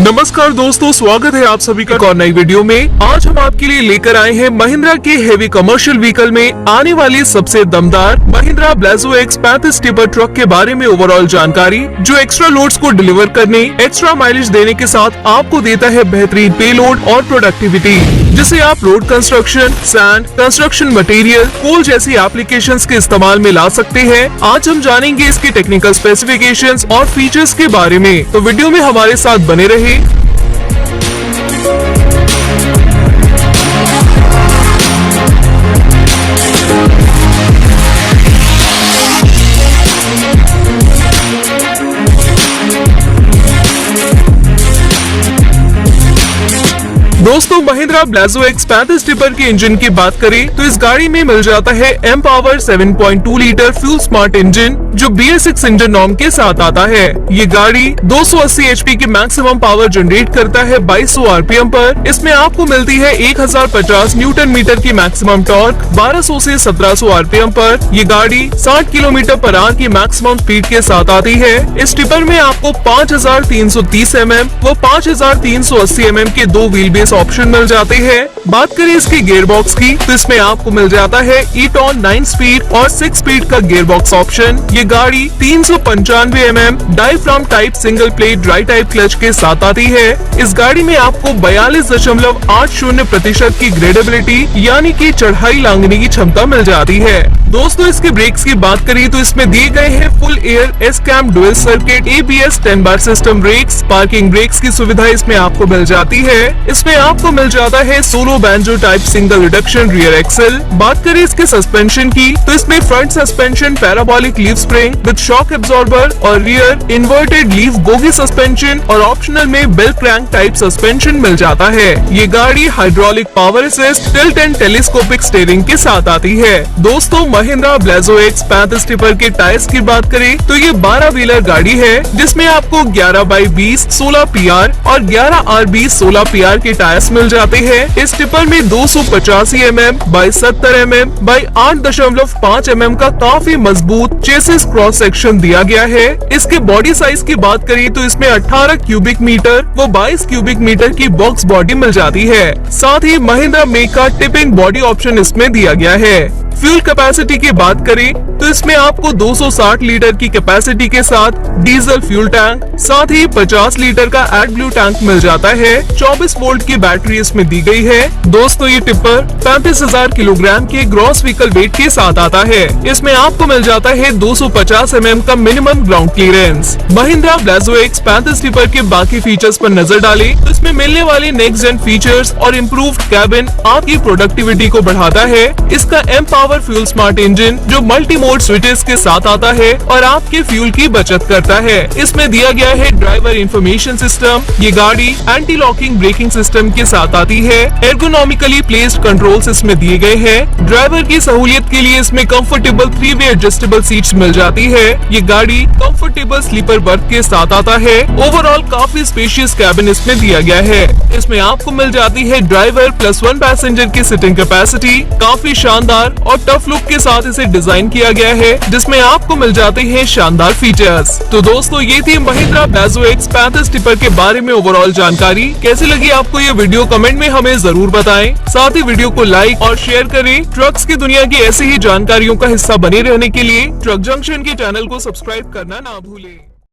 नमस्कार दोस्तों, स्वागत है आप सभी का एक और नई वीडियो में। आज हम आपके लिए लेकर आए हैं महिंद्रा के हेवी कमर्शियल व्हीकल में आने वाली सबसे दमदार Mahindra Blazo X35 tipper truck के बारे में ओवरऑल जानकारी, जो एक्स्ट्रा लोड्स को डिलीवर करने, एक्स्ट्रा माइलेज देने के साथ आपको देता है बेहतरीन पेलोड और प्रोडक्टिविटी, जिसे आप road construction, sand, construction material, coal जैसी एप्लीकेशंस के इस्तेमाल में ला सकते हैं। आज हम जानेंगे इसकी टेक्निकल स्पेसिफिकेशंस और फीचर्स के बारे में, तो वीडियो में हमारे साथ बने रहे। दोस्तों, महिंद्रा ब्लाजो X35 टिपर के इंजन की बात करें तो इस गाड़ी में मिल जाता है M power 7.2 litre fuel smart engine, जो BS6 इंजन नॉर्म के साथ आता है। ये गाड़ी 280 HP की मैक्सिमम पावर जनरेट करता है 2200 RPM पर। इसमें आपको मिलती है 1050 न्यूटन मीटर की मैक्सिमम टॉर्क 1200 से 1700 RPM पर। ये गाड़ी 60 km/h की मैक्सिमम स्पीड के साथ आती है। इस टिपर में आपको 5330 mm व 5380 mm के दो व्हील बेस ऑप्शन मिल जाते हैं। बात करें इसके गियर बॉक्स की तो इसमें आपको मिल जाता है e-tron 9 स्पीड और 6 स्पीड का गियर बॉक्स ऑप्शन। ये गाड़ी 395 mm diaphragm type single plate dry type clutch के साथ आती है। इस गाड़ी में आपको 42.80% की ग्रेडेबिलिटी यानी कि चढ़ाई लांघने की क्षमता मिल जाती है। दोस्तों, इसके ब्रेक्स की बात करें तो इसमें दिए गए हैं full air S-Cam dual circuit ABS 10 बार सिस्टम ब्रेक्स। पार्किंग ब्रेक्स की सुविधा इसमें आपको मिल जाती है। इसमें आपको मिल जाता है solo banjo type single reduction rear axle. बात करें इसके सस्पेंशन की तो इसमें front suspension parabolic leaf spring with shock absorber और rear inverted leaf bogie suspension और ऑप्शनल में बेल क्रैंक टाइप सस्पेंशन मिल जाता है। ये गाड़ी hydraulic power assist tilt and telescopic steering के साथ आती है। दोस्तों, महिंद्रा ब्लाजो X35 टिपर के टायर्स की बात करें तो ये 12 व्हीलर गाड़ी है, जिसमें आपको 11x20 16 PR और 11R20 16 PR के टायर्स मिल जाते हैं। इस टिपर में 285 mm by 70 mm by 8.5 mm का काफी मजबूत चेसिस क्रॉस सेक्शन दिया गया है। इसके बॉडी साइज की बात करें तो इसमें 18 क्यूबिक मीटर व 22 क्यूबिक मीटर की बॉक्स बॉडी मिल जाती है। साथ ही महिंद्रा मेक का टिपिंग बॉडी ऑप्शन इसमें दिया गया है। फ्यूल कैपेसिटी की बात करें तो इसमें आपको 260 लीटर की कैपेसिटी के साथ डीजल फ्यूल टैंक, साथ ही 50 लीटर का एडब्ल्यू टैंक मिल जाता है। 24 वोल्ट की बैटरी इसमें दी गई है। दोस्तों, ये टिपर 35,000 किलोग्राम के ग्रॉस व्हीकल वेट के साथ आता है। इसमें आपको मिल जाता है 250 mm का minimum ground clearance. Mahindra Blazo X35 tipper के बाकी फीचर्स पर नजर डालें तो इसमें मिलने वाले नेक्स्ट जेन फीचर्स और इम्प्रूव्ड कैबिन आपकी प्रोडक्टिविटी को बढ़ाता है। इसका M power fuel smart engine जो मल्टी मोड स्विचेस के साथ आता है और आपके फ्यूल की बचत करता है। इसमें दिया गया है ड्राइवर इंफॉर्मेशन सिस्टम। ये गाड़ी एंटी लॉकिंग ब्रेकिंग सिस्टम के साथ आती है। एर्गोनॉमिकली प्लेस्ड कंट्रोल्स इसमें दिए गए हैं। ड्राइवर की सहूलियत के लिए इसमें कंफर्टेबल 3-वे एडजस्टेबल सीट्स मिल जाती है। ये गाड़ी कंफर्टेबल स्लीपर बर्थ के साथ आता है। ओवरऑल काफी स्पेशियस कैबिन इसमें दिया गया है। इसमें आपको मिल जाती है ड्राइवर प्लस 1 पैसेंजर की सिटिंग कैपेसिटी। काफी शानदार और टफ लुक के साथ इसे डिजाइन किया गया है, जिसमें आपको मिल जाते हैं शानदार फीचर्स। तो दोस्तों, ये थी महिंद्रा ब्लाजो X35 टिपर के बारे में ओवरऑल जानकारी। कैसी लगी आपको ये वीडियो, कमेंट में हमें जरूर बताएं। साथ ही वीडियो को लाइक और शेयर करें। ट्रक्स की दुनिया की ऐसी ही जानकारियों का हिस्सा बने रहने के लिए ट्रक जंक्शन के चैनल को सब्सक्राइब करना ना भूलें।